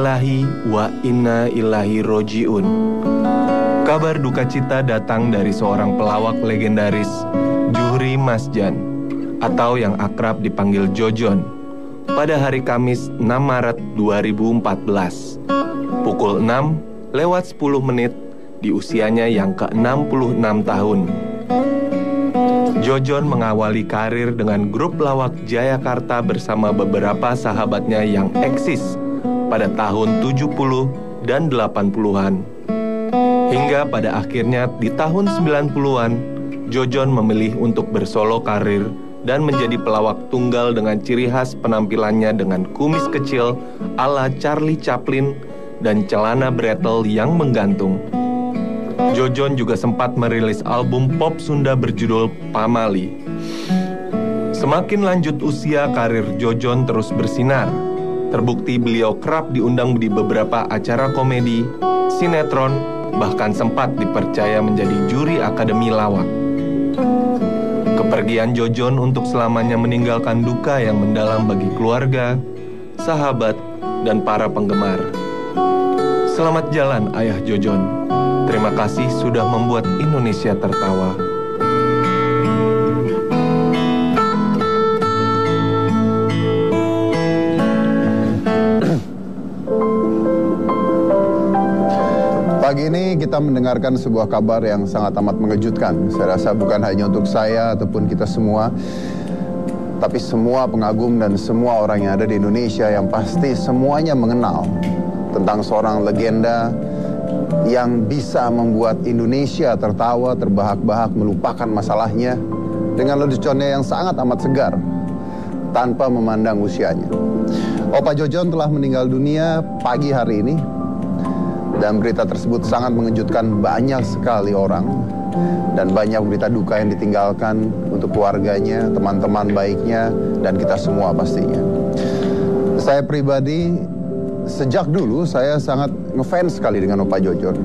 lillahi wa inna ilaihi roji'un. Kabar duka cita datang dari seorang pelawak legendaris, Juhri Masjan, atau yang akrab dipanggil Jojon, pada hari Kamis 6 Maret 2014. Pukul 6:10 di usianya yang ke-66 tahun. Jojon mengawali karir dengan grup lawak Jayakarta bersama beberapa sahabatnya yang eksis pada tahun 70 dan 80-an. Hingga pada akhirnya di tahun 90-an, Jojon memilih untuk bersolo karir dan menjadi pelawak tunggal dengan ciri khas penampilannya dengan kumis kecil ala Charlie Chaplin dan celana bretel yang menggantung. Jojon juga sempat merilis album pop Sunda berjudul Pamali. Semakin lanjut usia, karir Jojon terus bersinar. Terbukti beliau kerap diundang di beberapa acara komedi, sinetron, bahkan sempat dipercaya menjadi juri Akademi Lawak. Kepergian Jojon untuk selamanya meninggalkan duka yang mendalam bagi keluarga, sahabat, dan para penggemar. Selamat jalan Ayah Jojon. Terima kasih sudah membuat Indonesia tertawa. Pagi ini kita mendengarkan sebuah kabar yang sangat amat mengejutkan. Saya rasa bukan hanya untuk saya ataupun kita semua, tapi semua pengagum dan semua orang yang ada di Indonesia yang pasti semuanya mengenal tentang seorang legenda yang bisa membuat Indonesia tertawa, terbahak-bahak, melupakan masalahnya dengan leluconnya yang sangat amat segar tanpa memandang usianya. Opa Jojon telah meninggal dunia pagi hari ini, dan berita tersebut sangat mengejutkan banyak sekali orang, dan banyak berita duka yang ditinggalkan untuk keluarganya, teman-teman baiknya, dan kita semua pastinya. Saya pribadi, sejak dulu saya sangat ngefans sekali dengan Opa Jojon.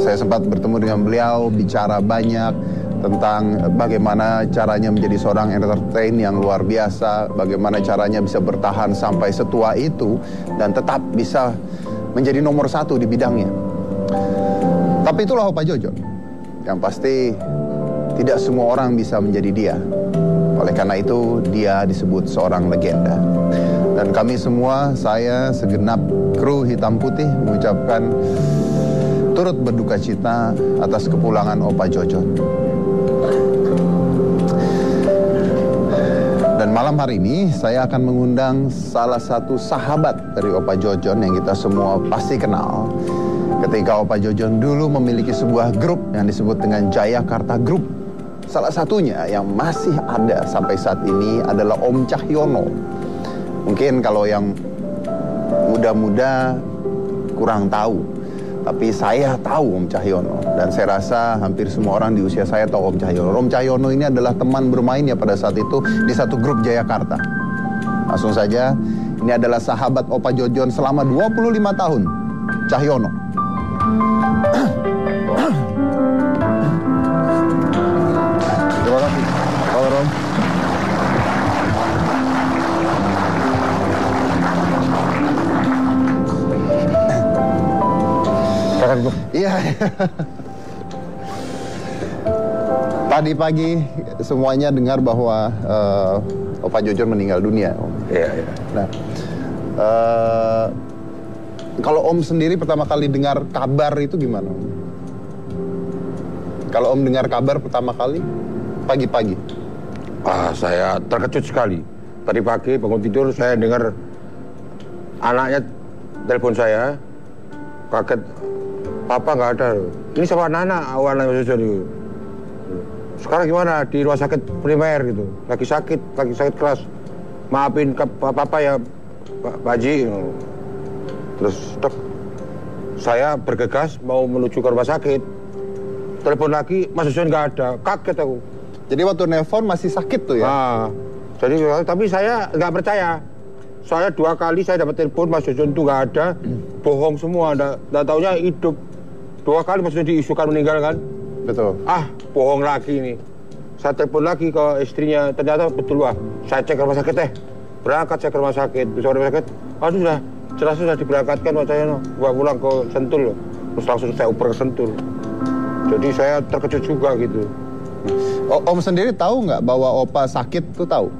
Saya sempat bertemu dengan beliau, bicara banyak tentang bagaimana caranya menjadi seorang entertain yang luar biasa, bagaimana caranya bisa bertahan sampai setua itu dan tetap bisa menjadi nomor satu di bidangnya. Tapi itulah Opa Jojon. Yang pasti tidak semua orang bisa menjadi dia. Oleh karena itu dia disebut seorang legenda. Dan kami semua, saya segenap kru hitam putih mengucapkan turut berduka cita atas kepulangan Opa Jojon. Dan malam hari ini saya akan mengundang salah satu sahabat dari Opa Jojon yang kita semua pasti kenal. Ketika Opa Jojon dulu memiliki sebuah grup yang disebut dengan Jayakarta Group. Salah satunya yang masih ada sampai saat ini adalah Om Cahyono. Mungkin kalau yang muda-muda kurang tahu, tapi saya tahu Om Cahyono. Dan saya rasa hampir semua orang di usia saya tahu Om Cahyono. Om Cahyono ini adalah teman bermainnya pada saat itu di satu grup Jayakarta. Langsung saja, ini adalah sahabat Opa Jojon selama 25 tahun, Cahyono. Terima kasih, Pak Rom. Iya. Tadi pagi semuanya dengar bahwa Opa Jojon meninggal dunia, Om. Iya. Nah, kalau Om sendiri pertama kali dengar kabar itu gimana, Om? Kalau Om dengar kabar pertama kali pagi-pagi? Saya terkejut sekali. Tadi pagi bangun tidur saya dengar anaknya telepon saya, kaget. Papa nggak ada. Ini sama Nana, anak Jojon itu. Sekarang gimana di rumah sakit primer gitu? Lagi sakit keras. Maafin papa ya, Pak Haji. Terus saya bergegas mau menuju ke rumah sakit. Telepon lagi, Mas Jojon nggak ada. Kaget aku. Jadi waktu nelpon masih sakit tuh ya? Jadi tapi saya nggak percaya. Soalnya 2 kali saya dapat telepon Mas Jojon itu nggak ada, bohong semua. Nggak taunya hidup. 2 kali Mas Jojon diisukan meninggal kan? Betul. Bohong lagi nih. Saya telepon lagi ke istrinya, ternyata betul Saya cek ke rumah sakit Berangkat saya ke rumah sakit. Bisa rumah sakit, sudah Setelah sudah diberangkatkan Pak Cahyono, bawa pulang ke Sentul loh. Terus langsung saya oper ke Sentul. Jadi saya terkejut juga gitu. Om sendiri tahu nggak bahwa Opa sakit tuh tahu?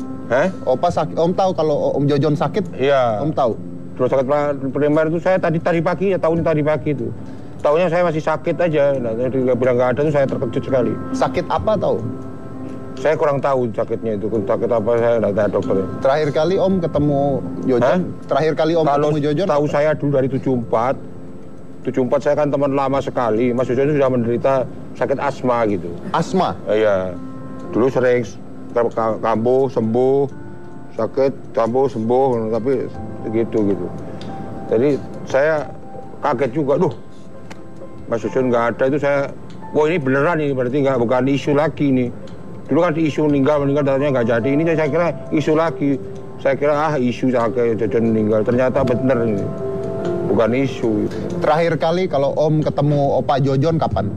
Opa sakit, Om tahu kalau Om Jojon sakit? Iya. Om tahu? Terus sakit primer itu saya tadi pagi, ya tahun tadi pagi itu. Tahunya saya masih sakit aja, nah dia bilang nggak ada tuh saya terkejut sekali. Sakit apa tahu? Saya kurang tahu sakitnya itu, sakit apa saya nggak tanya dokternya. Terakhir kali Om ketemu Jojon? Terakhir kali Om kalau ketemu Jojon? Tahu saya dulu dari 74 saya kan teman lama sekali. Mas Jojon sudah menderita sakit asma gitu. Asma? Iya. Dulu sering kambuh, sembuh, sakit, kambuh, sembuh, tapi gitu. Jadi saya kaget juga, Mas Jojon nggak ada itu saya, wah ini beneran ini berarti bukan isu lagi nih. Dulu kan isu meninggal datanya nggak jadi, ini saya kira isu lagi. Saya kira isu kayak Jojon meninggal, ternyata bener ini. Bukan isu. Terakhir kali kalau Om ketemu Opa Jojon kapan?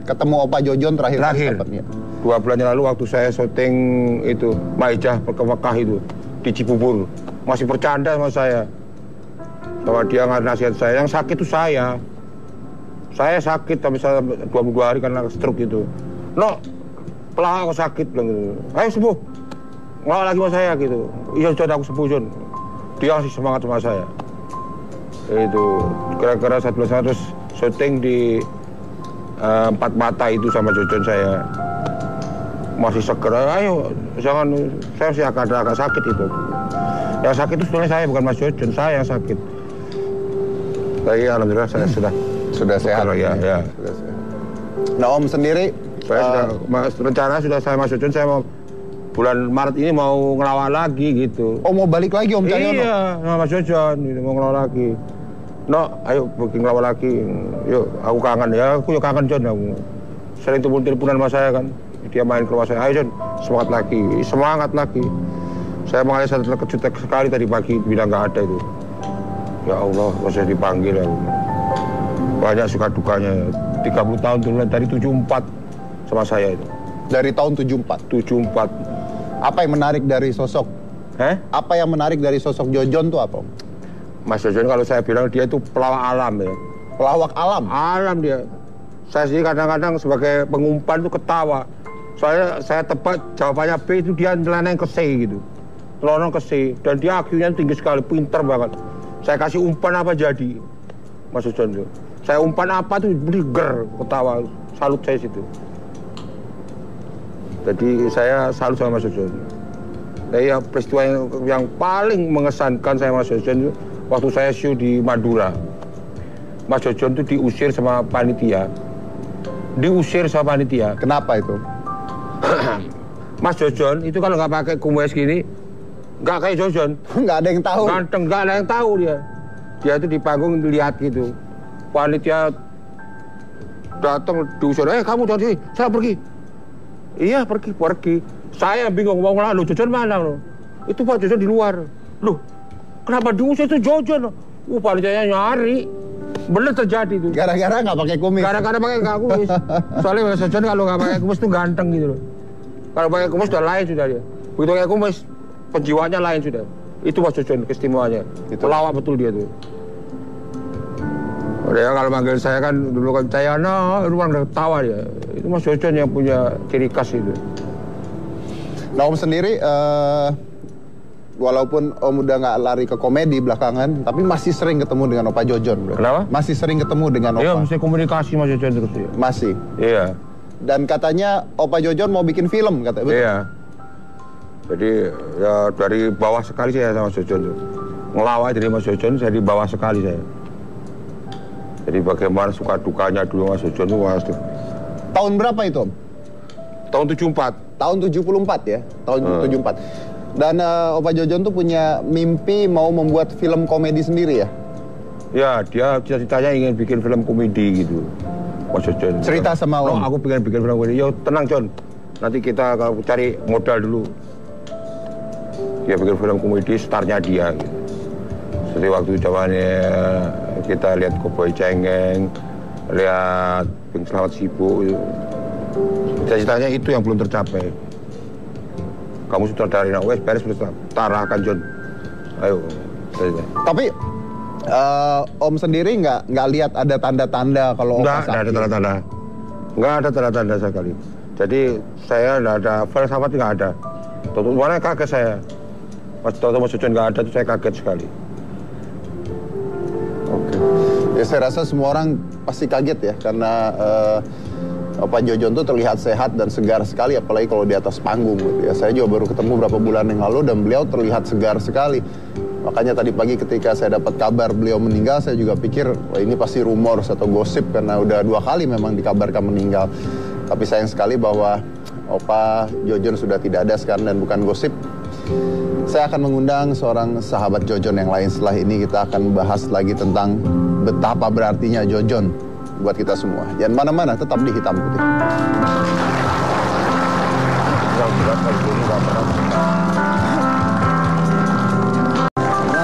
Ketemu Opa Jojon terakhir. Kapan? Ya? 2 bulan yang lalu waktu saya syuting itu Maijah ke Mekah itu di Cibubur. Masih bercanda sama saya. Sama dia nasihat saya, yang sakit itu saya. Saya sakit tapi saya 22 hari karena stroke itu. Pelawak aku sakit bilang gitu. Ayo sembuh. Ngelawak lagi sama saya gitu. Iya sudah aku sembuh Jon. Dia masih semangat sama saya. Itu kira-kira 1 bulan terus syuting di Empat Mata itu sama Jojon saya. Masih seger, ayo jangan, saya masih agak sakit itu. Yang sakit itu sebenarnya saya, bukan Mas Jojon, saya yang sakit. Tapi alhamdulillah saya sudah sehat. Ya. Sudah sehat. Nah Om sendiri, saya rencana sudah saya Mas Jojon, saya mau bulan Maret ini mau ngelawak lagi gitu. Oh mau balik lagi Om Cahyono? Iya, sama Mas Jojon, gitu, mau ngelawak lagi. Ayo bikin ngelawak lagi. Yuk, aku kangen ya, aku kangen Jon. Aku sering telepon-teleponan sama saya kan. Dia main ke rumah saya, ayo Jon, semangat lagi. Saya mengalami satu terkejut sekali tadi pagi, bilang nggak ada itu. Ya Allah, saya dipanggil ya. Banyak suka dukanya, 30 tahun dulu dari 74 sama saya itu. Dari tahun 74? 74. Apa yang menarik dari sosok? Apa yang menarik dari sosok Jojon tuh apa? Mas Jojon kalau saya bilang dia itu pelawak alam ya. Pelawak alam? Alam dia. Saya sih kadang-kadang sebagai pengumpan itu ketawa. Soalnya saya tebak jawabannya B itu dia nyeleneng ke C gitu. Nyelonong ke C. Dan dia IQ-nya tinggi sekali, pinter banget. Saya kasih umpan apa jadi. Mas Jojon itu. Saya umpan apa tuh ger, ketawa. Salut saya situ. Jadi saya salut sama Mas Jojon. Ya peristiwa yang paling mengesankan saya Mas Jojon itu waktu saya show di Madura. Mas Jojon itu diusir sama panitia. Kenapa itu? Mas Jojon itu kalau nggak pakai kumis gini, nggak kayak Jojon. Nggak ada yang tahu. Ganteng, nggak ada yang tahu dia. Dia itu di panggung lihat gitu. Panitia datang diusir, kamu jangan sini, saya pergi. Iya pergi. Saya bingung mau ngelalu, Jojon mana lo? Itu Pak Jojon di luar. Loh, kenapa diusir itu Jojon? Panitianya nyari. Bener terjadi itu. Gara-gara nggak pakai kumis. Gara-gara pakai kumis. Soalnya Mas Jojon kalau nggak pakai kumis tuh ganteng gitu loh. Kalau pakai kumis udah lain sudah dia. Begitu pakai kumis, penjiwanya lain sudah. Itu Mas Jojon keistimewaannya. Pelawak betul dia tuh. Dia kalau manggil saya kan dulu kan Cahyono, itu orang ketawa dia. Itu Mas Jojon yang punya ciri khas itu. Nah Om sendiri, walaupun Om udah nggak lari ke komedi belakangan, tapi masih sering ketemu dengan Opa Jojon, bro. Kenapa? Masih sering ketemu dengan Opa. Iya, mesti komunikasi Mas Jojon terus ya. Masih? Iya. Dan katanya Opa Jojon mau bikin film, katanya. Betul? Iya. Jadi ya dari bawah sekali saya sama Mas Jojon tuh. Ngelawak dari Mas Jojon, saya di bawah sekali saya. Jadi bagaimana suka dukanya dulu Mas Jojon itu pasti. Tahun berapa itu Om? Tahun 74. Tahun 74 ya? Tahun 74. Dan Opa Jojon tuh punya mimpi mau membuat film komedi sendiri ya? Ya, dia cita-citanya ingin bikin film komedi gitu. Mas Jojon. Cerita sama Om. Aku pengen bikin film komedi. Yo tenang Jon. Nanti kita cari modal dulu. Dia bikin film komedi, startnya dia gitu. Seperti waktu zamannya kita lihat Cowboy Cengeng, lihat Pink Selamat Sibu itu. Cita-citanya itu yang belum tercapai. Kamu sudah dari beres tak arahkan Jon. Ayo. Tapi Om sendiri nggak lihat ada tanda-tanda kalau Opa sakit? Nggak ada tanda-tanda. Nggak ada tanda-tanda sekali. Jadi saya nggak ada filsafat, nggak ada. Mana kaget saya. Pas tahu Mas Jojon nggak ada, tuh saya kaget sekali. Oke. Ya saya rasa semua orang pasti kaget ya, karena Pak Jojon tuh terlihat sehat dan segar sekali, apalagi kalau di atas panggung gitu ya. Saya juga baru ketemu beberapa bulan yang lalu dan beliau terlihat segar sekali. Makanya tadi pagi ketika saya dapat kabar beliau meninggal, saya juga pikir, wah ini pasti rumor atau gosip, karena udah 2 kali memang dikabarkan meninggal. Tapi sayang sekali bahwa Opa Jojon sudah tidak ada sekarang dan bukan gosip. Saya akan mengundang seorang sahabat Jojon yang lain. Setelah ini kita akan bahas lagi tentang betapa berartinya Jojon buat kita semua. Jangan mana-mana, tetap di Hitam Putih.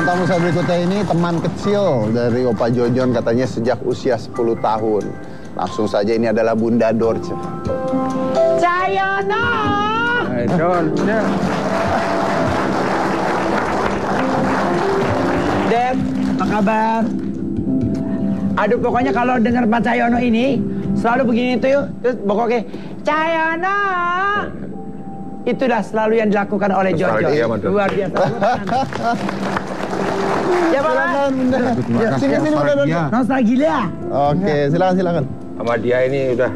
Tamu saya berikutnya ini teman kecil dari Opa Jojon, katanya sejak usia 10 tahun. Langsung saja, ini adalah Bunda Dorce. Cayono! Dad, apa kabar? Aduh, pokoknya kalau dengar Pak Cayono ini selalu begini tuh yuk. Terus pokoknya Cayono! Itulah selalu yang dilakukan oleh Jojon. Luar biasa. Ya Pak. Ya, sini Bunda Dorce. Nostalgia. Oke, silakan. Sama dia ini udah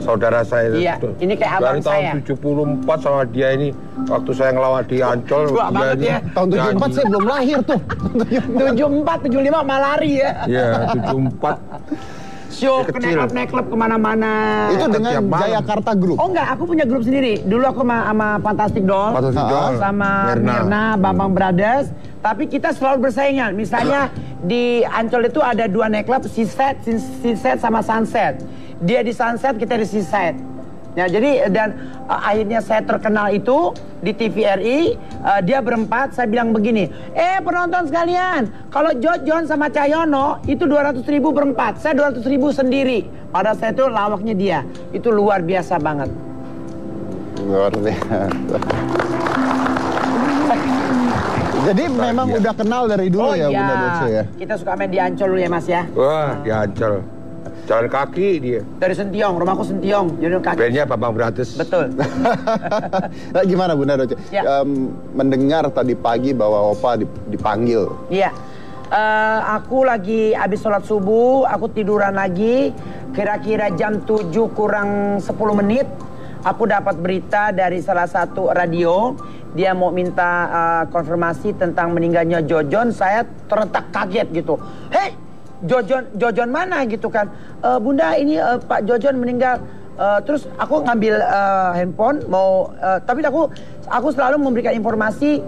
saudara saya. Iya, ini kayak abang saya. Dari tahun 74 sama dia ini, waktu saya ngelawan di Ancol. Tua banget ya. Tahun 74 saya belum lahir tuh. 74, 75 malari ya. Iya, 74. Show ke neklub kemana-mana. Itu dengan Jayakarta Group? Oh enggak, aku punya grup sendiri. Dulu aku sama Fantastic Doll, sama Mirna, Bambang Brothers. Tapi kita selalu bersaingan. Misalnya di Ancol itu ada 2 nightclub, Seaside sama Sunset. Dia di Sunset, kita di Seaside. Ya, jadi dan akhirnya saya terkenal itu di TVRI. Dia berempat, saya bilang begini, penonton sekalian, kalau Jojon sama Cayono itu 200.000 berempat, saya 200.000 sendiri. Pada saya itu lawaknya dia, itu luar biasa banget. Luar biasa. Jadi memang udah kenal dari dulu ya Bunda Dorce ya? Kita suka main di Ancol dulu ya Mas ya? Wah, di Ancol. Jalan kaki dia. Dari Sentiong, rumahku Sentiong. Jalan kaki. Bandnya Bambang Brothers. Betul. Nah, gimana Bunda Dorce? Ya. Mendengar tadi pagi bahwa Opa dipanggil. Iya. Aku lagi habis sholat subuh, aku tiduran lagi. Kira-kira jam 7 kurang 10 menit. Aku dapat berita dari salah satu radio. Dia mau minta konfirmasi tentang meninggalnya Jojon. Saya terletak kaget gitu. Hei! Jojon mana gitu kan? Bunda, ini Pak Jojon meninggal. Terus aku ngambil handphone mau, tapi aku selalu memberikan informasi,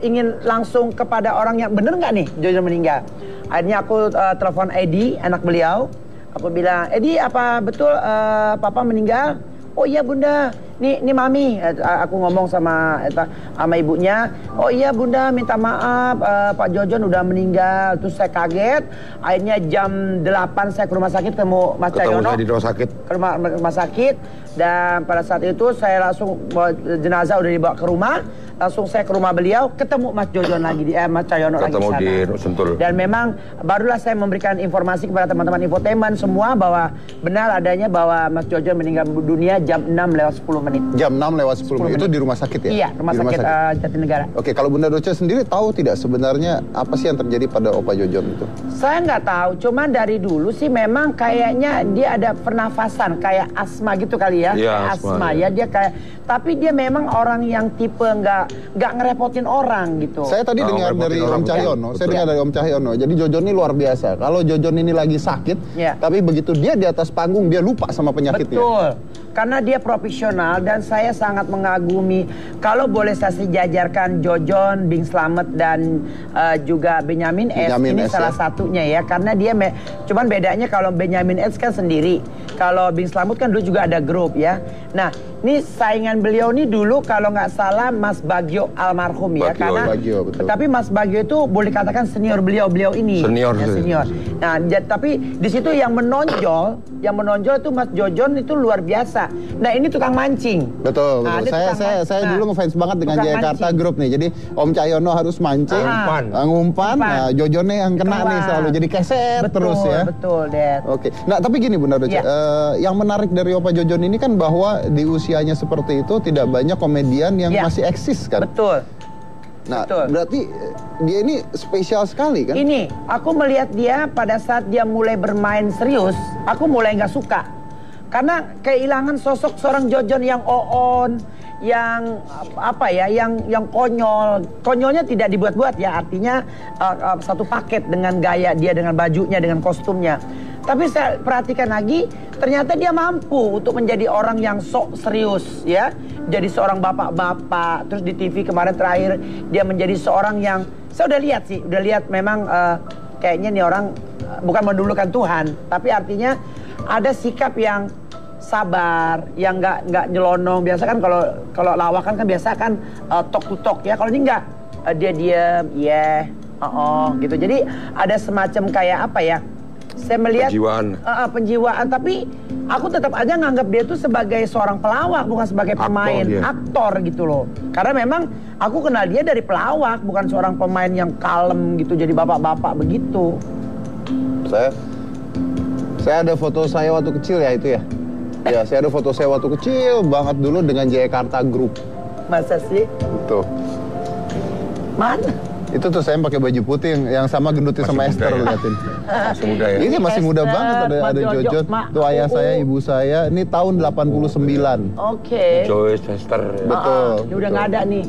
ingin langsung kepada orang yang bener nggak nih Jojon meninggal. Akhirnya aku telepon Edi, anak beliau. Aku bilang, Edi, apa betul Papa meninggal? Oh iya Bunda, ini Mami. Aku ngomong sama ibunya. Oh iya Bunda, minta maaf, Pak Jojon udah meninggal. Terus saya kaget. Akhirnya jam 8 saya ke rumah sakit ketemu Mas Cayono. Ketemu saya di rumah sakit. Ke rumah sakit. Dan pada saat itu saya langsung, jenazah udah dibawa ke rumah. Langsung saya ke rumah beliau, ketemu Mas Jojon lagi, Mas Cayono lagi di sana. Ketemu di Sentul. Dan memang barulah saya memberikan informasi kepada teman-teman infotainment semua bahwa benar adanya bahwa Mas Jojon meninggal dunia jam 6:10. Jam 6:10 itu di rumah sakit ya? Iya, rumah sakit Jatinegara. Oke, kalau Bunda Dorce sendiri tahu tidak sebenarnya apa sih yang terjadi pada Opa Jojon itu? Saya nggak tahu, cuma dari dulu sih memang kayaknya dia ada pernafasan kayak asma gitu kali ya. Iya, asma ya, dia kayak, tapi dia memang orang yang tipe nggak ngerepotin orang gitu. Saya tadi dengar dari Om Cahyono, saya dengar dari Om Cahyono. Jadi Jojon ini luar biasa. Kalau Jojon ini lagi sakit, tapi begitu dia di atas panggung dia lupa sama penyakitnya. Betul. Karena dia profesional dan saya sangat mengagumi. Kalau boleh saya sejajarkan Jojon, Bing Slamet dan juga Benyamin S. Ini salah satunya ya. Karena dia cuman bedanya kalau Benyamin S kan sendiri. Kalau Bing Slamet kan dulu juga ada grup ya. Nah, Ini saingan beliau nih dulu kalau nggak salah Mas Bagio almarhum ya, karena Bagio, betul. tapi Mas Bagio itu boleh katakan senior beliau ini. Senior. Ya, senior. Nah, tapi di situ yang menonjol itu Mas Jojon itu luar biasa. Nah, ini tukang mancing. Betul, Nah, betul. Saya dulu ngefans banget dengan tukang Jayakarta mancing. Group nih. Jadi Om Cahyono harus mancing, ngumpan. Nah, Jojonnya yang kena nih selalu. Jadi keset terus ya. Betul, Dad. Oke. Nah, tapi gini Bunda Doce, yang menarik dari Opa Jojon ini kan bahwa di usianya seperti itu tidak banyak komedian yang masih eksis kan? Betul. Nah, berarti dia ini spesial sekali kan? Ini, aku melihat dia pada saat dia mulai bermain serius, aku mulai nggak suka. Karena kehilangan sosok seorang Jojon yang on, yang apa ya, yang konyol. Konyolnya tidak dibuat-buat ya, artinya satu paket dengan gaya dia, dengan bajunya, dengan kostumnya. Tapi saya perhatikan lagi, ternyata dia mampu untuk menjadi orang yang sok serius ya. Jadi seorang bapak-bapak, terus di TV kemarin terakhir dia menjadi seorang yang, saya udah lihat memang kayaknya nih orang bukan mendulukan Tuhan, tapi artinya ada sikap yang sabar, yang nggak nyelonong. Biasa kan kalau lawakan kan biasa kan talk to talk ya. Kalau ini nggak, dia diam, gitu. Jadi ada semacam kayak apa ya? Saya melihat penjiwaan, tapi aku tetap aja nganggap dia itu sebagai seorang pelawak, bukan sebagai pemain, aktor gitu loh. Karena memang aku kenal dia dari pelawak, bukan seorang pemain yang kalem gitu, jadi bapak-bapak begitu. Saya ada foto saya waktu kecil ya itu ya. Ya, saya ada foto saya waktu kecil banget dulu dengan Jayakarta Group. Masa sih? Tuh. Mana? Itu tuh saya pakai baju putih yang sama gendutnya sama Esther, liatin. Masih muda ya? Ini masih muda banget, ada Jojon. Tuh ayah saya, ibu saya, ini tahun 89. Oke. Joyce, Esther. Betul. Ini udah nggak ada nih.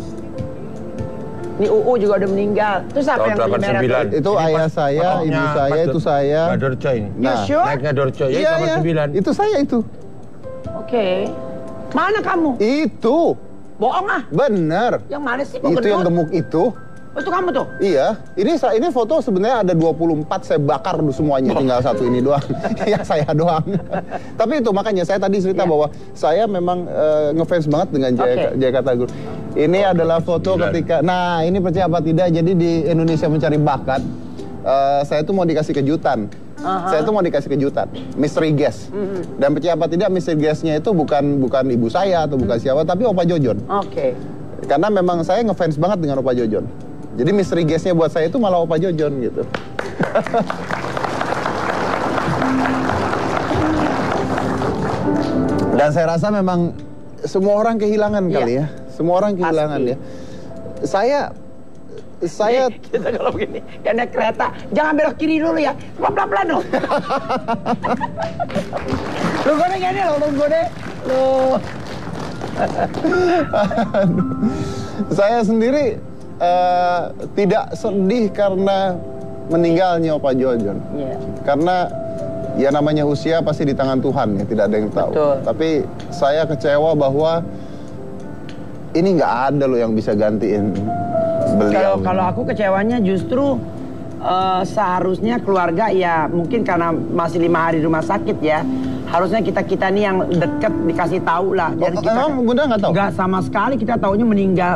Ini UU juga udah meninggal. Terus apa yang Tahun 89. Itu ayah saya, ibu saya, itu saya. Dorce ini. Nah, naiknya Dorce ya, iya, 89. itu saya itu. Oke. Mana kamu? Itu. Bohong ah. Bener. Yang mana sih? Itu yang gemuk itu. Oh, itu kamu tuh? Iya, ini foto sebenarnya ada 24, saya bakar semuanya, tinggal satu ini doang, yang saya doang. Tapi itu makanya saya tadi cerita bahwa saya memang ngefans banget dengan Jayakarta Group. Ini adalah foto ketika, nah ini percaya apa tidak, jadi di Indonesia Mencari Bakat, saya tuh mau dikasih kejutan. Saya tuh mau dikasih kejutan, mystery guest. Dan percaya apa tidak, mystery guestnya itu bukan ibu saya atau bukan siapa, tapi Opa Jojon. Oke. Karena memang saya ngefans banget dengan Opa Jojon. Jadi mystery guest-nya buat saya itu malah Opa Jojon gitu. Dan saya rasa memang semua orang kehilangan kali ya. Semua orang kehilangan ya. Saya kita kalau begini, dia naik kereta, jangan belok kiri dulu ya, pelan-pelan dong. Lu gede gini loh, lu gede. Lu. Saya sendiri tidak sedih karena meninggalnya Opa Jojon. Karena ya namanya usia pasti di tangan Tuhan ya, tidak ada yang tahu. Betul. Tapi saya kecewa bahwa ini nggak ada loh yang bisa gantiin beliau. Kalau aku kecewanya justru seharusnya keluarga ya mungkin karena masih 5 hari di rumah sakit ya. Harusnya kita nih yang deket dikasih tahu lah. Dan emang Bunda nggak tahu? Nggak sama sekali, kita taunya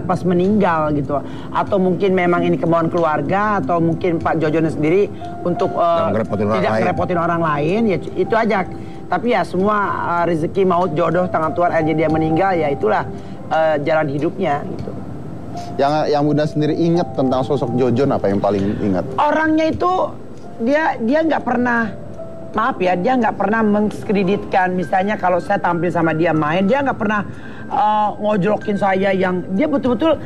pas meninggal gitu. Atau mungkin memang ini kemauan keluarga, atau mungkin Pak Jojon sendiri untuk tidak ngerepotin orang lain. Ya itu aja. Tapi ya semua rezeki maut jodoh tangan Tuhan aja, dia meninggal ya itulah jalan hidupnya gitu. Yang Bunda sendiri ingat tentang sosok Jojon apa yang paling ingat? Orangnya itu dia nggak pernah, maaf ya, dia nggak pernah mengkreditkan. Misalnya kalau saya tampil sama dia main, dia nggak pernah ngojlokin saya. Yang dia betul-betul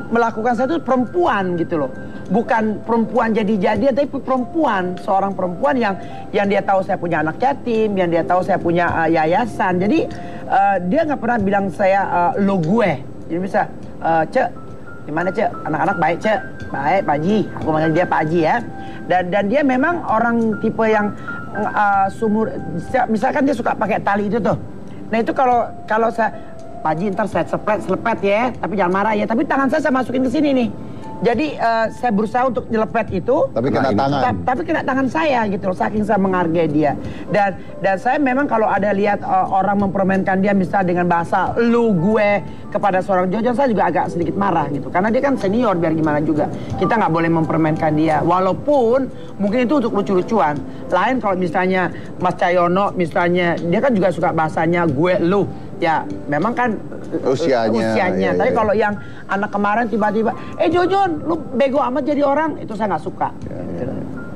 melakukan saya itu perempuan gitu loh. Bukan perempuan jadi-jadian, tapi perempuan, seorang perempuan yang dia tahu saya punya anak yatim, yang dia tahu saya punya yayasan. Jadi dia nggak pernah bilang saya lo gue. Jadi bisa, Cek, gimana Cek? Anak-anak baik Cek? Baik Pak Haji, aku manggil dia Pak Haji ya. Dan dia memang orang tipe yang sumur, misalkan dia suka pakai tali itu tuh. Nah itu kalau saya, Pak Haji ntar saya selepet ya, tapi jangan marah ya. Tapi tangan saya masukin ke sini nih. Jadi saya berusaha untuk nyelepet itu. Tapi kena tangan. Tapi kena tangan saya gitu loh, saking saya menghargai dia. Dan saya memang kalau ada lihat orang mempermainkan dia misalnya dengan bahasa lu gue kepada seorang Jojon, saya juga agak sedikit marah gitu. Karena dia kan senior, biar gimana juga. Kita nggak boleh mempermainkan dia. Walaupun mungkin itu untuk lucu-lucuan. Lain kalau misalnya Mas Cahyono misalnya, dia kan juga suka bahasanya gue lu. Ya memang kan usianya. Ya, Tapi ya. kalau yang anak kemarin tiba-tiba, Jojon, lu bego amat jadi orang, itu saya nggak suka.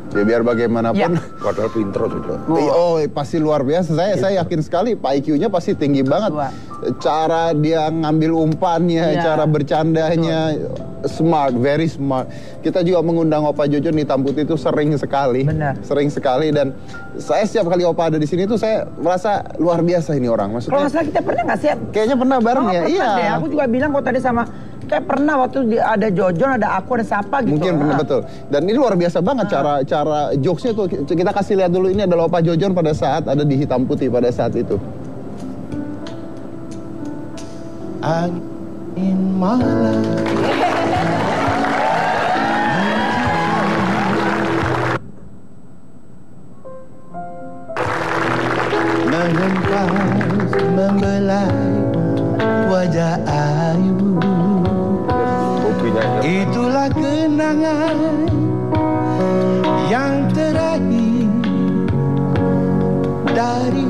Ya biar bagaimanapun. Ya. Padahal pinter sudah. Oh, pasti luar biasa. Saya yakin sekali Pak IQ-nya pasti tinggi banget. Wah. Cara dia ngambil umpannya, Ya. cara bercandanya, smart, very smart. Kita juga mengundang Opa Jojon di Hitam Putih itu sering sekali. Benar. Sering sekali, dan saya setiap kali Opa ada di sini tuh saya merasa luar biasa ini orang. Kalau Maksudnya nggak salah kita pernah nggak sih? kayaknya pernah bareng ya. Pernah Iya. deh. Aku juga bilang kok tadi sama, kayak pernah waktu ada Jojon, ada aku, ada siapa gitu. Mungkin pernah, betul. Dan ini luar biasa banget cara jokesnya tuh. Kita kasih lihat dulu, ini adalah Opa Jojon pada saat ada di Hitam Putih pada saat itu. Angin malam menghempas membelai wajah ayu. Itulah kenangan yang terakhir dari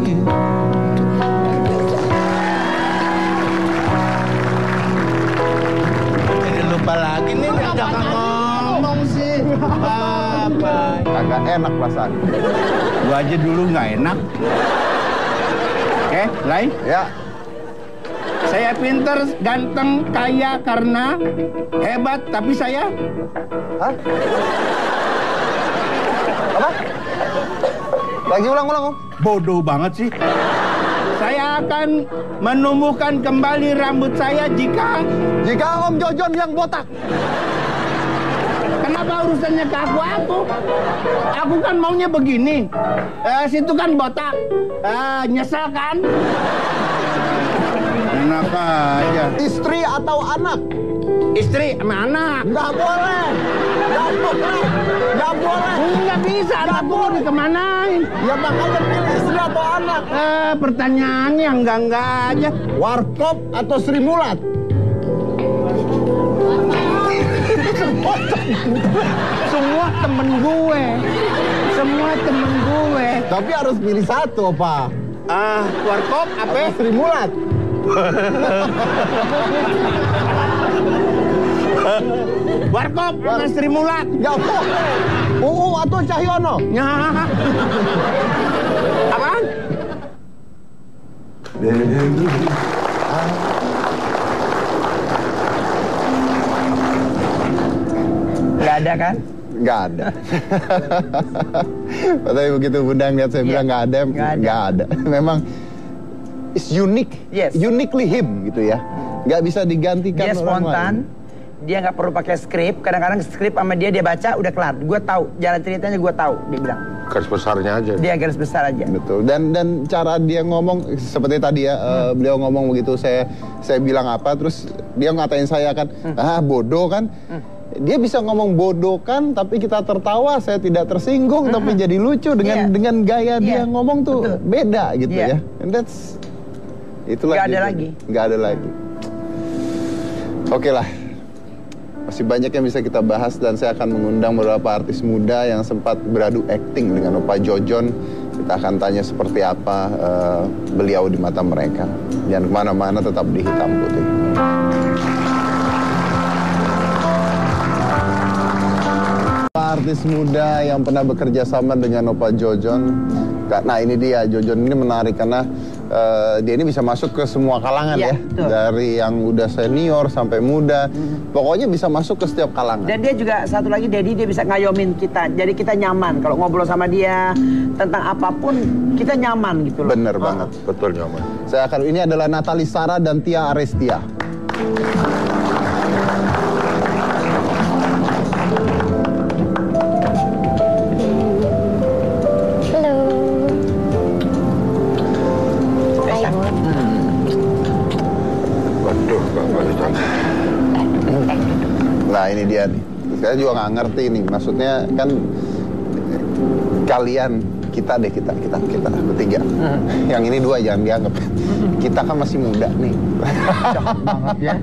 jadi lupa lagi nih, jangan ngomong sih apa. Agak enak perasaan. Gua aja dulu nggak enak. Lai, Ya. saya pinter, ganteng, kaya karena hebat, tapi saya Hah? Apa? Lagi ulang-ulang, Om. bodoh banget sih. Saya akan menumbuhkan kembali rambut saya jika... Jika Om Jojon yang botak. Kenapa urusannya ke aku? Aku kan maunya begini. Situ kan botak. Nyesel kan? Enak aja. Istri atau anak? Istri sama anak. Nggak boleh. Nggak boleh. Nggak boleh. Nggak bisa, anakku mau dikemanain? Ya makanya pilih istri atau anak. Pertanyaannya enggak aja. Warkop atau Sri Mulat? Semua temen gue. Semua temen gue. Tapi harus pilih satu, Pak. Warkop apa? Sri Mulat. Warkop sama Sri Mulat. Nggak boleh. UU atau Cahyono? Apaan? Nggak ada kan? Nggak ada. Tapi begitu Bunda lihat saya bilang nggak ada, nggak ada. Memang it's unique, Yes. uniquely him gitu ya. Nggak bisa digantikan Dia orang spontan, lain. dia nggak perlu pakai skrip. Kadang-kadang skrip sama dia baca udah kelar. Gue tahu jalan ceritanya, gue tahu. Dia bilang. Garis besarnya aja. Dia garis besar aja. Betul. Dan cara dia ngomong seperti tadi ya, beliau ngomong begitu, saya bilang apa, terus dia ngatain saya kan, bodoh kan. Dia bisa ngomong bodoh kan, tapi kita tertawa, saya tidak tersinggung, tapi jadi lucu dengan gaya dia ngomong tuh. Betul. Beda gitu Iya. ya. And itulah. Nggak ada dia. lagi. Nggak ada lagi. Oke lah. Masih banyak yang bisa kita bahas, dan saya akan mengundang beberapa artis muda yang sempat beradu akting dengan Opa Jojon. Kita akan tanya seperti apa beliau di mata mereka. Jangan kemana-mana, tetap di Hitam Putih. Artis muda yang pernah bekerja sama dengan Opa Jojon. Nah ini dia, Jojon ini menarik karena dia ini bisa masuk ke semua kalangan ya. Betul. Dari yang udah senior sampai muda. Pokoknya bisa masuk ke setiap kalangan. Dan dia juga satu lagi, Dedi, dia bisa ngayomin kita. Jadi kita nyaman kalau ngobrol sama dia tentang apapun, kita nyaman gitu loh. Bener banget. Betul nyaman. Ini adalah Natali Sara dan Tia Arestia. Nah ini dia nih. Saya juga nggak ngerti nih. Maksudnya kan kalian, kita bertiga. Yang ini dua jangan dianggap. Kita kan masih muda nih. Cakep banget ya.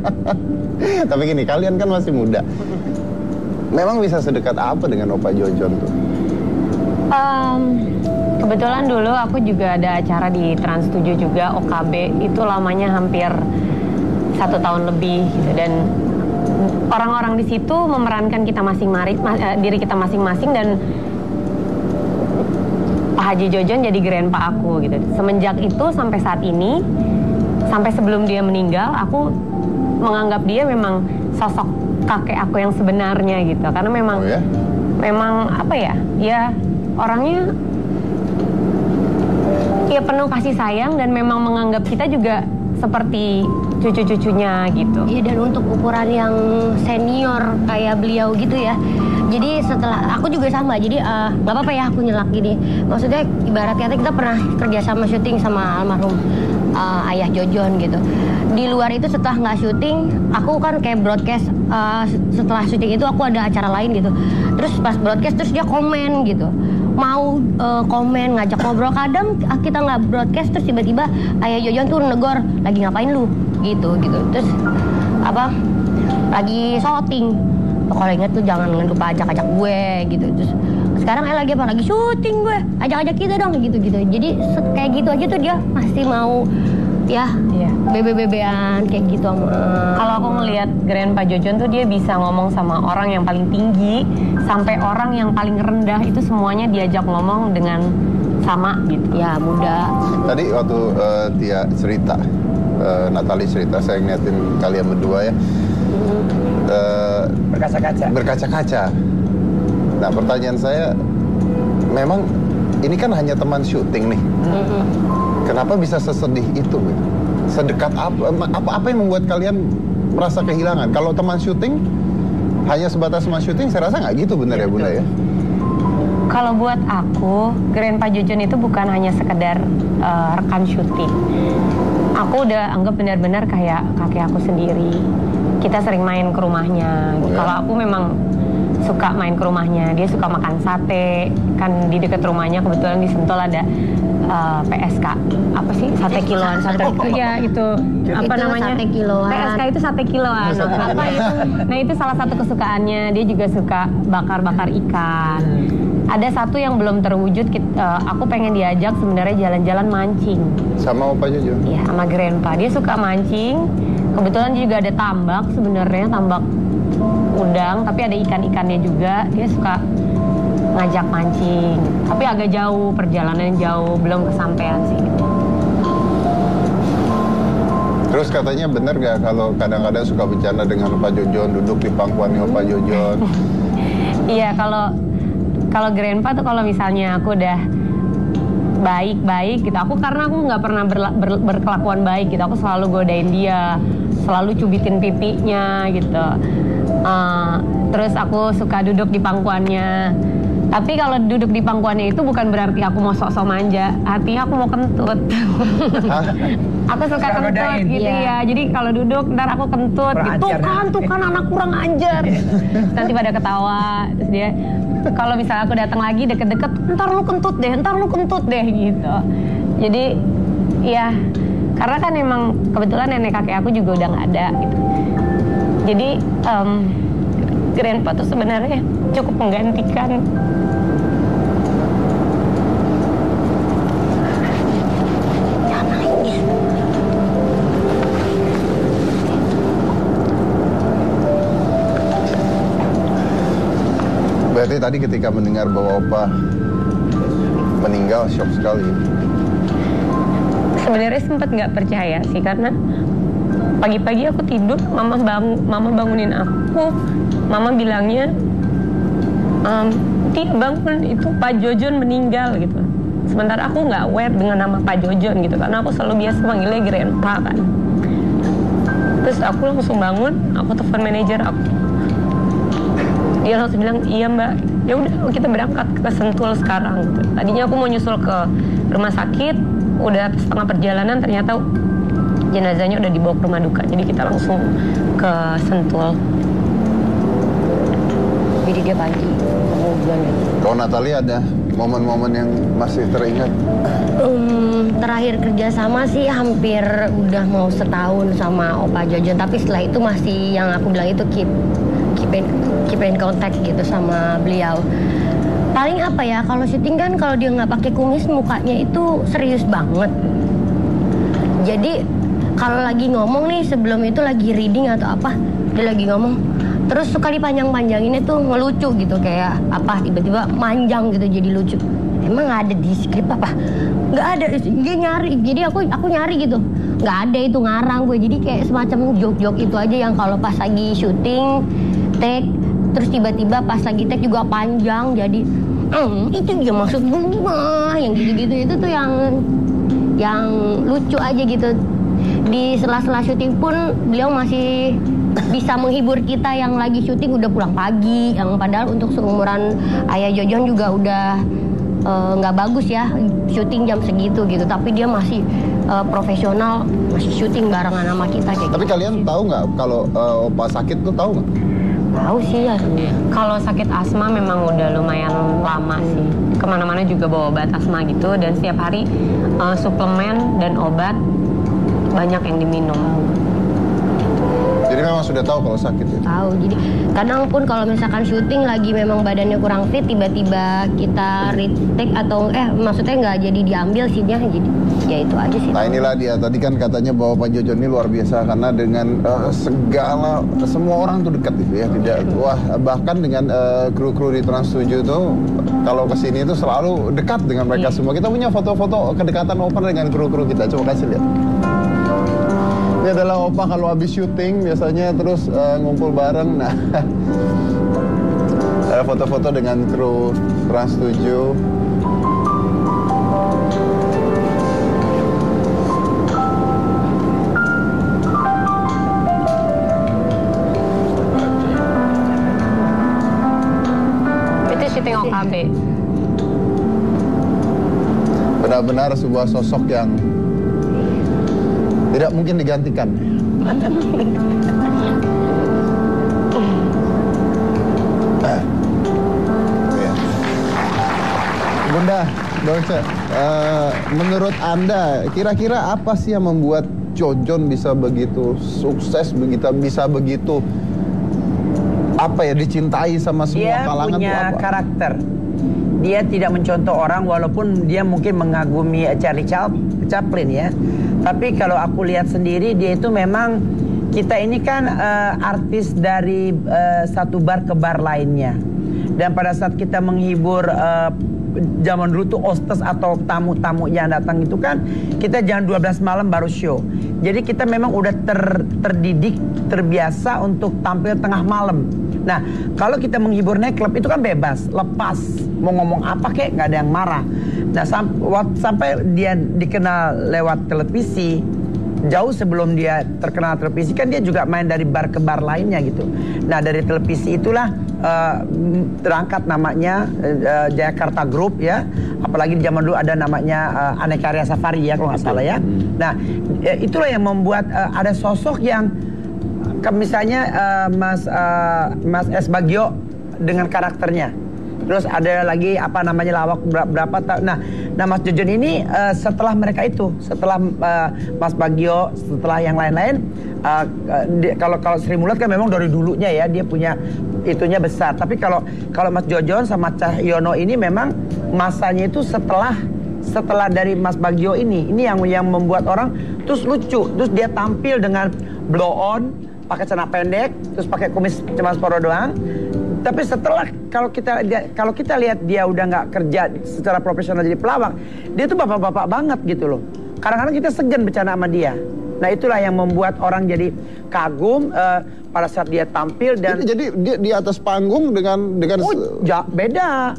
Tapi gini, kalian kan masih muda. Memang bisa sedekat apa dengan Opa Jojon tuh? Kebetulan dulu aku juga ada acara di Trans 7 juga, OKB. Itu lamanya hampir 1 tahun lebih gitu. Dan orang-orang di situ memerankan kita diri kita masing-masing. Dan Pak Haji Jojon jadi grandpa aku gitu. Semenjak itu sampai saat ini, sampai sebelum dia meninggal, aku menganggap dia memang sosok kakek aku yang sebenarnya gitu. Karena memang, memang apa ya, dia orangnya ya penuh kasih sayang dan memang menganggap kita juga seperti cucu-cucunya gitu. Iya, dan untuk ukuran yang senior kayak beliau gitu ya. Jadi setelah aku juga sama, jadi nggak apa-apa ya aku nyelak gini. Maksudnya ibarat kata kita pernah kerja sama syuting sama almarhum ayah Jojon gitu. Di luar itu setelah nggak syuting, aku kan kayak broadcast. Setelah syuting itu aku ada acara lain gitu. Terus pas broadcast terus dia komen gitu. Mau komen, ngajak ngobrol. Kadang kita nggak broadcast terus tiba-tiba ayah Jojon tuh negor, lagi ngapain lu gitu. Terus apa? Lagi syuting. Kalau inget tuh jangan lupa ajak-ajak gue gitu. Terus sekarang lagi apa? Lagi syuting gue, ajak-ajak kita dong gitu. Jadi kayak gitu aja tuh dia masih mau ya bebe-bebean kayak gitu. Kalau aku ngelihat Grandpa Jojon tuh dia bisa ngomong sama orang yang paling tinggi sampai orang yang paling rendah, itu semuanya diajak ngomong dengan sama gitu. Ya muda. Tadi waktu Tia cerita, Natali cerita, saya ngeliatin kalian berdua ya. Berkaca-kaca. Nah, pertanyaan saya, memang ini kan hanya teman syuting nih. Kenapa bisa sesedih itu? Gitu? Sedekat apa yang membuat kalian merasa kehilangan? Kalau teman syuting hanya sebatas teman syuting, saya rasa nggak gitu, bener ya Bunda ya? Kalau buat aku, Grandpa Jojon itu bukan hanya sekedar rekan syuting. Aku udah anggap benar-benar kayak kakek aku sendiri. Kita sering main ke rumahnya. Kalau aku memang suka main ke rumahnya. Dia suka makan sate. Kan di dekat rumahnya kebetulan di Sentul ada PSK. Apa sih? Sate kiloan. Ya itu apa namanya? Sate kiloan. PSK itu sate kiloan. Apa itu? Nah itu salah satu kesukaannya. Dia juga suka bakar-bakar ikan. Ada satu yang belum terwujud. Aku pengen diajak sebenarnya jalan-jalan mancing. Sama Opa Jojon? Iya, sama Grandpa. Dia suka mancing. Kebetulan juga ada tambak sebenarnya, tambak udang, tapi ada ikan-ikannya juga. Dia suka ngajak mancing, tapi agak jauh, perjalanan jauh, belum kesampean sih. Terus katanya bener gak kalau kadang-kadang suka bercanda dengan Opa Jojon, duduk di pangkuannya Opa Jojon? Iya, kalau Grandpa tuh kalau misalnya aku udah baik-baik gitu, karena aku nggak pernah berkelakuan baik gitu, aku selalu godain dia, selalu cubitin pipinya gitu. Terus aku suka duduk di pangkuannya. Tapi kalau duduk di pangkuannya itu bukan berarti aku mau sok-sok manja. Hatinya aku mau kentut. Aku suka kentut gitu ya. Jadi kalau duduk ntar aku kentut gitu. Tuh kan anak kurang ajar. Nanti pada ketawa. Terus dia, kalau misalnya aku datang lagi deket-deket, ntar lu kentut deh gitu. Jadi ya, karena kan emang kebetulan nenek kakek aku juga udah nggak ada gitu. Jadi Grandpa tuh sebenarnya cukup menggantikan. Berarti tadi ketika mendengar bahwa Opa meninggal, shock sekali. Sebenarnya sempat nggak percaya sih, karena pagi-pagi aku tidur, mama bangunin aku. Mama bilangnya, Tia bangun, itu Pak Jojon meninggal gitu. Sementara aku nggak aware dengan nama Pak Jojon gitu, karena aku selalu biasa manggilnya Grandpa kan. Terus aku langsung bangun, aku telepon manajer aku. Dia langsung bilang, iya mbak, ya udah kita berangkat ke Sentul sekarang gitu. Tadinya aku mau nyusul ke rumah sakit, udah setengah perjalanan ternyata jenazahnya udah dibawa ke rumah duka. Jadi kita langsung ke Sentul. Jadi dia pagi, aku bulan gitu. Kalau Natalia ada momen-momen yang masih teringat? Terakhir kerjasama sih hampir udah mau setahun sama Opa Jojon. Tapi setelah itu masih yang aku bilang itu keep in contact gitu sama beliau. Paling apa ya, kalau syuting kan kalau dia nggak pakai kumis mukanya itu serius banget. Jadi kalau lagi ngomong nih, sebelum itu lagi reading atau apa, dia lagi ngomong terus suka dipanjang-panjangin itu ngelucu gitu, kayak apa tiba-tiba manjang gitu jadi lucu. Emang nggak ada di skrip apa? Nggak ada, dia nyari. Jadi aku nyari gitu, nggak ada, itu ngarang gue. Jadi kayak semacam joke-joke itu aja yang kalau pas lagi syuting take, terus tiba-tiba pas lagi take juga panjang. Jadi itu dia maksud gue, yang gitu-gitu itu tuh yang lucu aja gitu. Di sela-sela syuting pun beliau masih bisa menghibur kita yang lagi syuting udah pulang pagi, yang padahal untuk seumuran Ayah Jojon juga udah nggak bagus ya syuting jam segitu gitu, tapi dia masih profesional, masih syuting barengan sama kita kayak. Tapi gitu. kalian tahu nggak kalau Opa sakit tuh, tahu nggak? Tahu sih ya. Kalau sakit asma memang udah lumayan lama sih. Kemana-mana juga bawa obat asma gitu, dan setiap hari suplemen dan obat banyak yang diminum. Jadi memang sudah tahu kalau sakit ya? Tahu. Jadi kadang pun kalau misalkan syuting lagi memang badannya kurang fit, tiba-tiba kita retake atau maksudnya nggak jadi diambil sihnya, jadi ya itu aja sih. Nah inilah dia, tadi kan katanya bahwa Pak Jojon ini luar biasa karena dengan semua orang tuh dekat gitu ya, tidak, wah bahkan dengan kru-kru di Trans 7 tuh kalau kesini itu selalu dekat dengan mereka semua. Kita punya foto-foto kedekatan Opa dengan kru-kru kita, coba kasih lihat. Ini adalah Opa kalau habis syuting biasanya terus ngumpul bareng. Nah, foto-foto dengan kru Trans 7. Itu syuting OKB. Benar-benar sebuah sosok yang tidak mungkin digantikan. Bunda Dorce, menurut Anda kira-kira apa sih yang membuat Jojon bisa begitu sukses, bisa begitu apa ya, dicintai sama semua kalangan? Dia punya karakter. Dia tidak mencontoh orang walaupun dia mungkin mengagumi Charlie Chaplin ya. Tapi kalau aku lihat sendiri, dia itu memang, kita ini kan artis dari satu bar ke bar lainnya. Dan pada saat kita menghibur zaman dulu tuh hostess atau tamu-tamu yang datang itu kan, kita jam 12 malam baru show. Jadi kita memang udah terdidik, terbiasa untuk tampil tengah malam. Nah, kalau kita menghibur nightclub itu kan bebas, lepas, mau ngomong apa kek, nggak ada yang marah. Nah, sampai dia dikenal lewat televisi, jauh sebelum dia terkenal televisi kan dia juga main dari bar ke bar lainnya gitu. Nah, dari televisi itulah terangkat namanya Jayakarta Group ya. Apalagi di zaman dulu ada namanya Aneka Area Safari ya kalau nggak salah ya. Nah, itulah yang membuat ada sosok yang misalnya Mas S. Bagio dengan karakternya. Terus ada lagi apa namanya lawak berapa tahun. Nah Mas Jojon ini setelah mereka itu, setelah Mas Bagio, setelah yang lain-lain, kalau Sri Mulat kan memang dari dulunya ya dia punya itunya besar. Tapi kalau Mas Jojon sama Cahyono ini memang masanya itu setelah dari Mas Bagio ini yang membuat orang terus lucu. Terus dia tampil dengan blow on, pakai celana pendek, terus pakai kumis cuma separuh doang. Tapi setelah kalau kita lihat dia udah nggak kerja secara profesional jadi pelawak, dia tuh bapak-bapak banget gitu loh. Kadang-kadang kita segan bercanda sama dia. Nah itulah yang membuat orang jadi kagum pada saat dia tampil. Dan jadi dia di atas panggung dengan beda.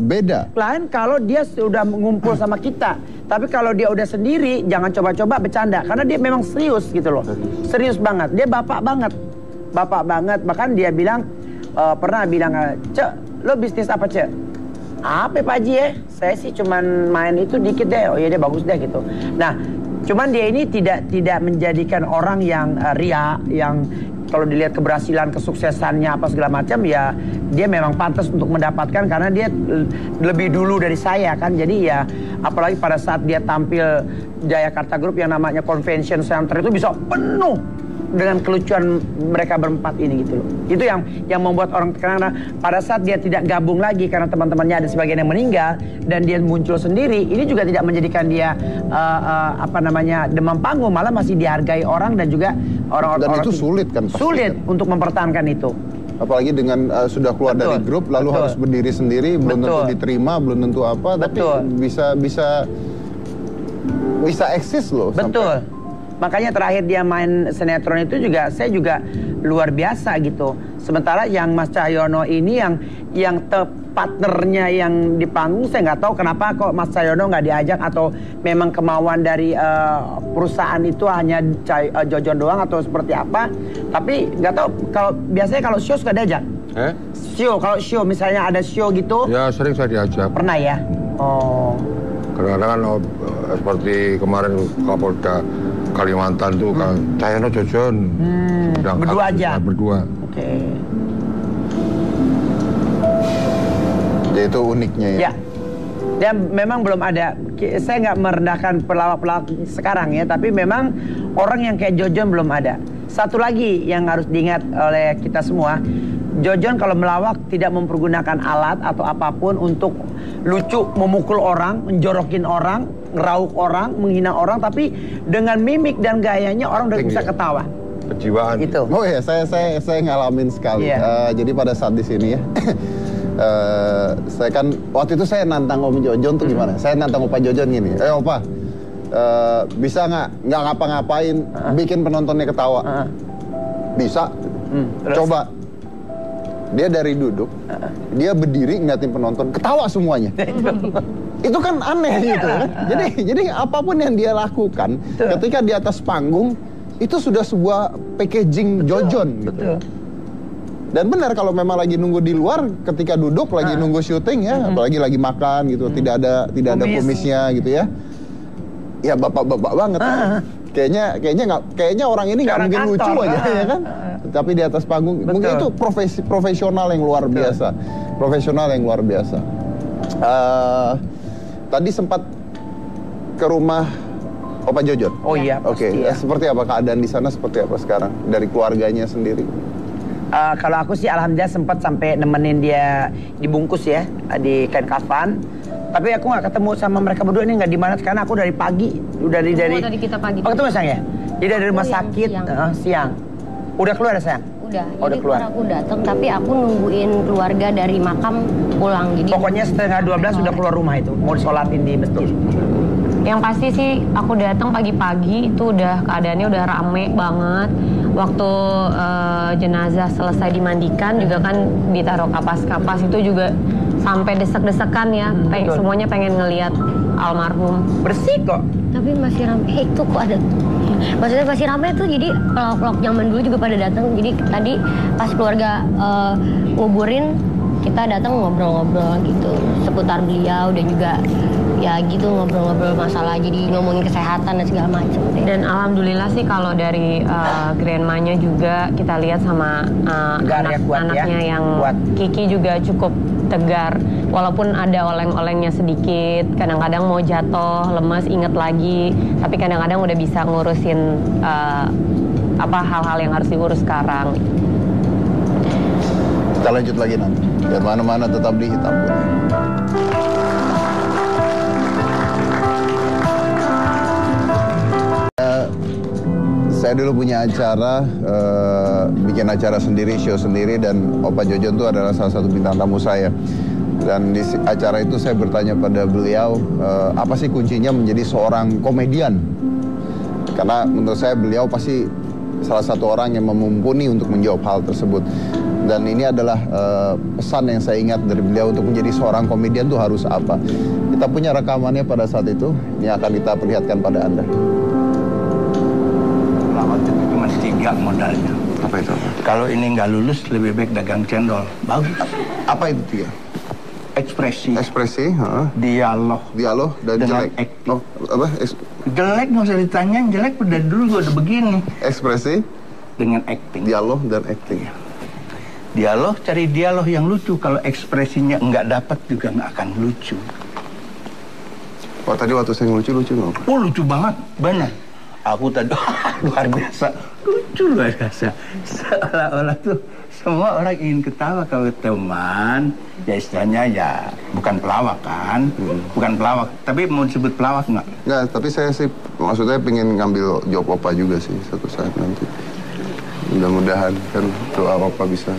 Lain kalau dia sudah mengumpul sama kita. Tapi kalau dia udah sendiri, jangan coba-coba bercanda karena dia memang serius gitu loh. Serius banget. Dia bapak banget. Bahkan dia bilang pernah bilang, "Cek, lo bisnis apa, Cek?" "Apa Pak Haji ya? Saya sih cuman main itu dikit deh." "Oh iya deh, bagus deh," gitu. Nah, cuman dia ini tidak menjadikan orang yang ria, yang kalau dilihat keberhasilan, kesuksesannya apa segala macam, ya dia memang pantas untuk mendapatkan karena dia lebih dulu dari saya kan. Jadi ya apalagi pada saat dia tampil Jayakarta Group yang namanya Convention Center itu bisa penuh dengan kelucuan mereka berempat ini gitu loh. Itu yang membuat orang karena pada saat dia tidak gabung lagi karena teman-temannya ada sebagian yang meninggal dan dia muncul sendiri, ini juga tidak menjadikan dia demam panggung, malah masih dihargai orang dan juga orang-orang. Dan itu sulit kan? Sulit untuk mempertahankan itu. Apalagi dengan sudah keluar dari grup lalu harus berdiri sendiri, belum tentu diterima, belum tentu apa, tapi bisa eksis loh. Betul. Sampai... Makanya terakhir dia main sinetron itu juga saya juga luar biasa gitu. Sementara yang Mas Cahyono ini yang partnernya yang di panggung, saya nggak tahu kenapa kok Mas Cahyono nggak diajak, atau memang kemauan dari perusahaan itu hanya Jojon doang atau seperti apa. Tapi nggak tahu, kalau biasanya kalau show suka diajak. Kalau show misalnya ada show gitu. Ya sering saya diajak. Pernah ya? Oh. Kadang-kadang seperti kemarin Kapolda Kalimantan tuh kan Cahyono Jojon. Berdua aja. Berdua. Oke. Itu uniknya ya. Dan memang belum ada. Saya nggak merendahkan pelawak-pelawak sekarang ya, tapi memang orang yang kayak Jojon belum ada. Satu lagi yang harus diingat oleh kita semua, Jojon kalau melawak tidak mempergunakan alat atau apapun untuk lucu, memukul orang, menjorokin orang, ngerauk orang, menghina orang, tapi dengan mimik dan gayanya orang udah bisa ketawa. Kejiwaan. Itu. Oh ya, saya ngalamin sekali. Jadi pada saat di sini ya, saya kan waktu itu saya nantang Om Jojon tuh gimana? Saya nantang Opa Jojon gini, Opa, bisa nggak ngapa-ngapain bikin penontonnya ketawa? Bisa. Coba. Dia dari duduk, dia berdiri ngeliatin penonton, ketawa semuanya. Itu kan aneh gitu kan. Jadi apapun yang dia lakukan ketika di atas panggung itu sudah sebuah packaging Jojon gitu. Dan benar kalau memang lagi nunggu di luar, ketika duduk lagi nunggu syuting ya, apalagi lagi makan gitu, tidak ada kumisnya gitu ya. Ya bapak-bapak banget. Kayaknya orang ini nggak mungkin lucu aja ya kan. Tapi di atas panggung mungkin itu profesional yang luar biasa. Profesional yang luar biasa. Tadi sempat ke rumah Opa Jojon. Oh iya. Oke. Seperti apa keadaan di sana, seperti apa sekarang dari keluarganya sendiri? Kalau aku sih alhamdulillah sempat sampai nemenin dia dibungkus ya di kain kafan. Tapi aku nggak ketemu sama mereka berdua ini, nggak di mana karena aku dari pagi dari kita pagi. Oh ketemu sayang ya? Jadi dari rumah sakit siang. Udah keluar ya sayang? Udah. Jadi keluar. Aku datang tapi aku nungguin keluarga dari makam pulang. Jadi pokoknya 11:30 sudah keluar rumah itu, mau disolatin di masjid. Yang pasti sih aku datang pagi-pagi itu udah keadaannya udah rame banget. Waktu jenazah selesai dimandikan juga kan ditaruh kapas-kapas itu juga sampai desek-desekan ya. Semuanya pengen ngelihat almarhum. Bersih kok. Tapi masih rame. Itu kok ada. Maksudnya masih rame tuh, jadi pelawak-pelawak zaman dulu juga pada datang. Jadi tadi pas keluarga nguburin, kita datang ngobrol-ngobrol gitu seputar beliau dan juga ya gitu ngobrol-ngobrol masalah, jadi ngomongin kesehatan dan segala macam. Dan alhamdulillah sih kalau dari grandmanya juga kita lihat sama anaknya yang Kiki juga cukup tegar. Walaupun ada oleng-olengnya sedikit, kadang-kadang mau jatuh, lemes, inget lagi. Tapi kadang-kadang udah bisa ngurusin hal-hal yang harus diurus sekarang. Kita lanjut lagi nanti. Dan mana-mana tetap di Hitam Putih. Saya dulu punya acara, bikin acara sendiri, show sendiri, dan Opa Jojon itu adalah salah satu bintang tamu saya. Dan di acara itu saya bertanya pada beliau, apa sih kuncinya menjadi seorang komedian? Karena menurut saya beliau pasti salah satu orang yang mumpuni untuk menjawab hal tersebut. Dan ini adalah pesan yang saya ingat dari beliau, untuk menjadi seorang komedian itu harus apa. Kita punya rekamannya pada saat itu, ini akan kita perlihatkan pada Anda. Pelawak itu cuma 3 modalnya. Apa itu? Kalau ini nggak lulus, lebih baik dagang cendol. Bagus. Apa itu 3? Ekspresi. Dialog dan jelek. Jelek nggak usah ditanyain, jelek udah dulu gue udah begini. Ekspresi. dengan acting. Dialog dan acting. Dialog, cari dialog yang lucu. Kalau ekspresinya nggak dapat juga nggak akan lucu. Oh, tadi waktu saya lucu nggak? Oh, lucu banget, benar. Aku tadi luar biasa, lucu luar biasa. Seolah-olah tuh semua orang ingin ketawa kalau teman. Ya istilahnya ya bukan pelawak kan, bukan pelawak. Tapi mau disebut pelawak nggak? Nggak, tapi saya sih maksudnya pengen ngambil job Opa juga sih suatu saat nanti. Mudah-mudahan kan doa Opa bisa.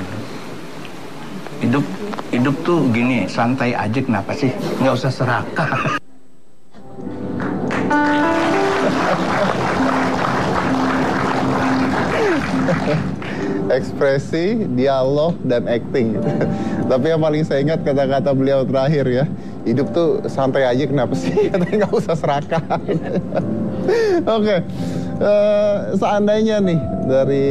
Hidup tuh gini, santai aja, kenapa sih? Nggak usah serakah. Ekspresi, dialog, dan acting. Tapi yang paling saya ingat kata-kata beliau terakhir ya, hidup tuh santai aja, kenapa sih? Katanya nggak usah serakah. Oke. Seandainya nih dari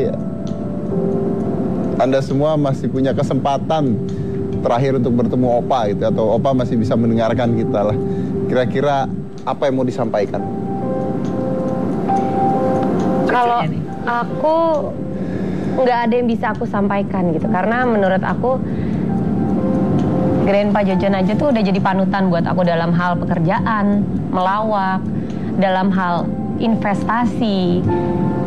Anda semua masih punya kesempatan terakhir untuk bertemu Opa gitu, atau Opa masih bisa mendengarkan kita lah, kira-kira apa yang mau disampaikan? Kalau aku nggak ada yang bisa aku sampaikan gitu, karena menurut aku Grandpa Jojon aja tuh udah jadi panutan buat aku dalam hal pekerjaan, melawak, dalam hal investasi.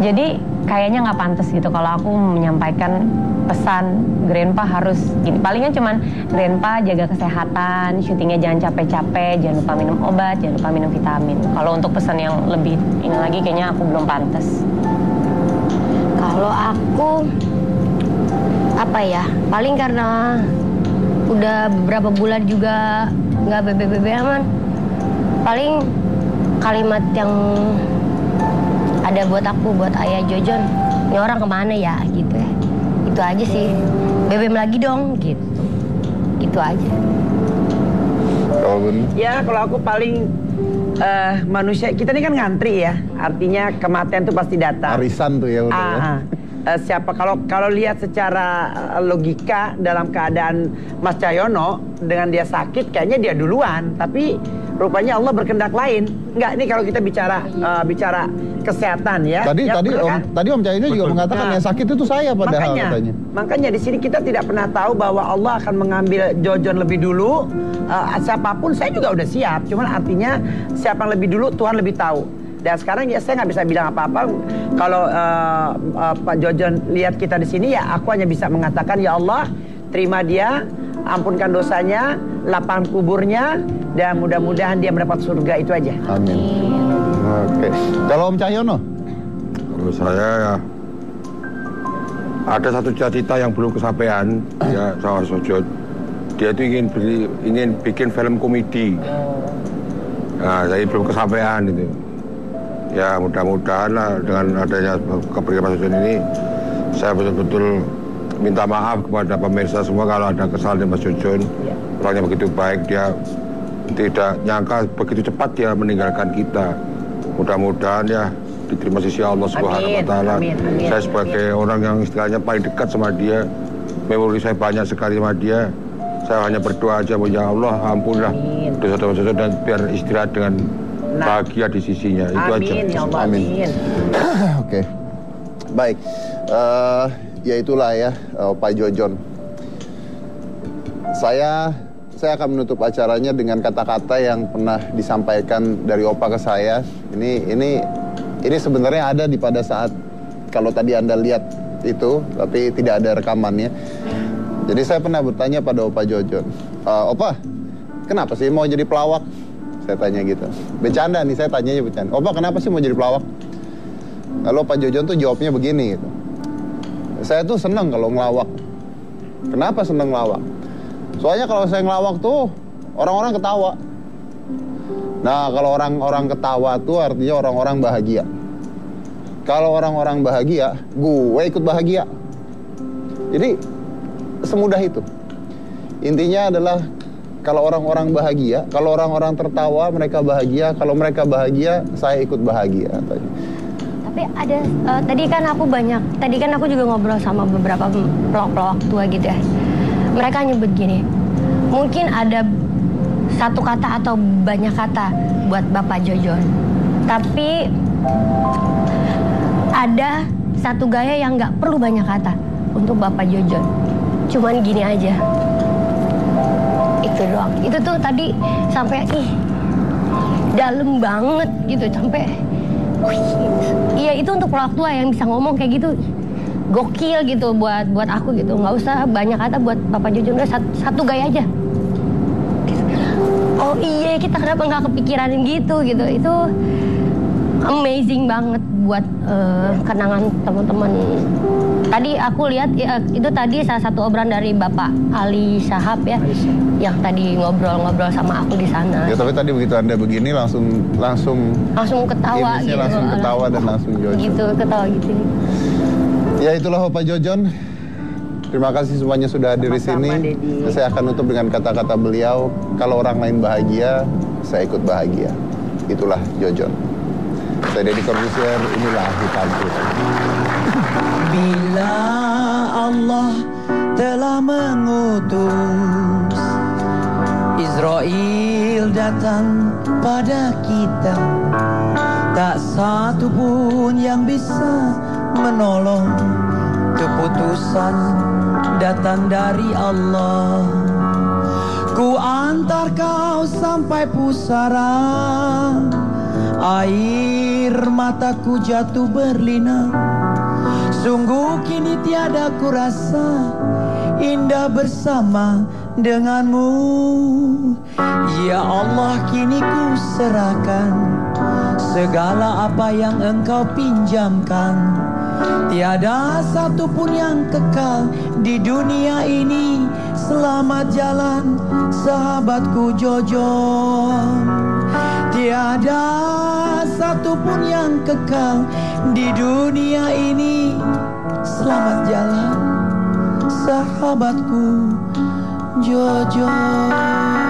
Jadi kayaknya nggak pantas gitu kalau aku menyampaikan pesan Grandpa harus gini. Palingan cuman Grandpa jaga kesehatan, syutingnya jangan capek-capek, jangan lupa minum obat, jangan lupa minum vitamin. Kalau untuk pesan yang lebih ini lagi kayaknya aku belum pantas. Kalau aku apa ya, paling karena udah beberapa bulan juga nggak BBB aman, paling kalimat yang ada buat aku, buat Ayah Jojon, ini orang kemana ya gitu ya, itu aja sih. BBM lagi dong gitu, itu aja. Ya kalau aku paling manusia, kita ini kan ngantri ya, artinya kematian itu pasti datang. Arisan tuh ya udah ya. Siapa kalau lihat secara logika dalam keadaan Mas Cahyono dengan dia sakit kayaknya dia duluan, tapi rupanya Allah berkehendak lain. Enggak, ini kalau kita bicara kesehatan ya. Tadi Om Cahyono juga mengatakan yang sakit itu saya padahal katanya. Makanya di sini kita tidak pernah tahu bahwa Allah akan mengambil Jojon lebih dulu. Siapapun saya juga udah siap. Cuman artinya siapa yang lebih dulu Tuhan lebih tahu. Dan sekarang ya saya nggak bisa bilang apa-apa. Kalau Pak Jojon lihat kita di sini ya aku hanya bisa mengatakan ya Allah terima dia, ampunkan dosanya, lapang kuburnya, dan mudah-mudahan dia mendapat surga, itu aja. Amin. Oke. Kalau Om Cahyono? Kalau saya ya ada satu cita-cita yang belum kesampaian ya sama Jojon. Dia itu ingin bikin film komedi. Nah, jadi belum kesampaian itu. Ya mudah-mudahan lah dengan adanya kepergian Mas Jojon ini, saya betul-betul minta maaf kepada pemirsa semua kalau ada kesalahan Mas Jojon. Orangnya begitu baik, dia tidak nyangka begitu cepat dia meninggalkan kita. Mudah-mudahan ya diterima sisi Allah Subhanahu wa Ta'ala. Saya sebagai orang yang istilahnya paling dekat sama dia, memori saya banyak sekali sama dia. Saya hanya berdoa aja, ya Allah ampunilah dosa-dosa dan biar istirahat dengan bahagia di sisinya. Itu aja. Ya Allah, amin. Oke. Baik. Ya itulah ya Pak Jojon. Saya akan menutup acaranya dengan kata-kata yang pernah disampaikan dari Opa ke saya. Ini sebenarnya ada di pada saat kalau tadi Anda lihat itu, tapi tidak ada rekamannya. Jadi saya pernah bertanya pada Opa Jojon, Opa, kenapa sih mau jadi pelawak? Saya tanya gitu. Bercanda nih, saya tanyanya bercanda. Opa, kenapa sih mau jadi pelawak? Lalu Pak Jojon tuh jawabnya begini gitu. Saya tuh seneng kalau ngelawak. Kenapa seneng ngelawak? Soalnya kalau saya ngelawak tuh orang-orang ketawa. Nah, kalau orang-orang ketawa tuh artinya orang-orang bahagia. Kalau orang-orang bahagia, gue ikut bahagia. Jadi semudah itu. Intinya adalah kalau orang-orang bahagia, kalau orang-orang tertawa mereka bahagia, kalau mereka bahagia saya ikut bahagia. Tapi ada tadi kan aku juga ngobrol sama beberapa pelawak-pelawak tua gitu ya. Mereka nyebut gini, mungkin ada satu kata atau banyak kata buat Bapak Jojon, tapi ada satu gaya yang nggak perlu banyak kata untuk Bapak Jojon. Cuman gini aja. Itu doang. Itu tuh tadi sampai dalam banget gitu, sampai iya, itu untuk pelawak tua yang bisa ngomong kayak gitu. Gokil gitu buat aku gitu. Nggak usah banyak kata buat Bapak Jojon, udah satu gaya aja. Oh iya, kita kenapa nggak kepikiran gitu. Itu amazing banget buat kenangan teman-teman. Tadi aku lihat itu tadi salah satu obrolan dari Bapak Ali Shahab ya, yang tadi ngobrol-ngobrol sama aku di sana. Ya, tapi tadi begitu Anda begini langsung ketawa gitu. Langsung ketawa dan langsung Jojon. Gitu, ketawa gitu. Ya, itulah Bapak Jojon. Terima kasih semuanya sudah hadir di sini. Saya akan tutup dengan kata-kata beliau, kalau orang lain bahagia, saya ikut bahagia. Itulah Jojon. Saya Deddy Corbuzier, inilah Hitanku. Bila Allah telah mengutus Israel datang pada kita, tak satu pun yang bisa menolong. Keputusan datang dari Allah. Ku antar kau sampai pusara, air mataku jatuh berlinang. Sungguh kini tiada ku rasa indah bersama denganmu. Ya Allah, kini ku serahkan segala apa yang engkau pinjamkan. Tiada satu pun yang kekal di dunia ini. Selamat jalan sahabatku Jojon. Tiada satu pun yang kekal di dunia ini. Selamat jalan sahabatku Jojon.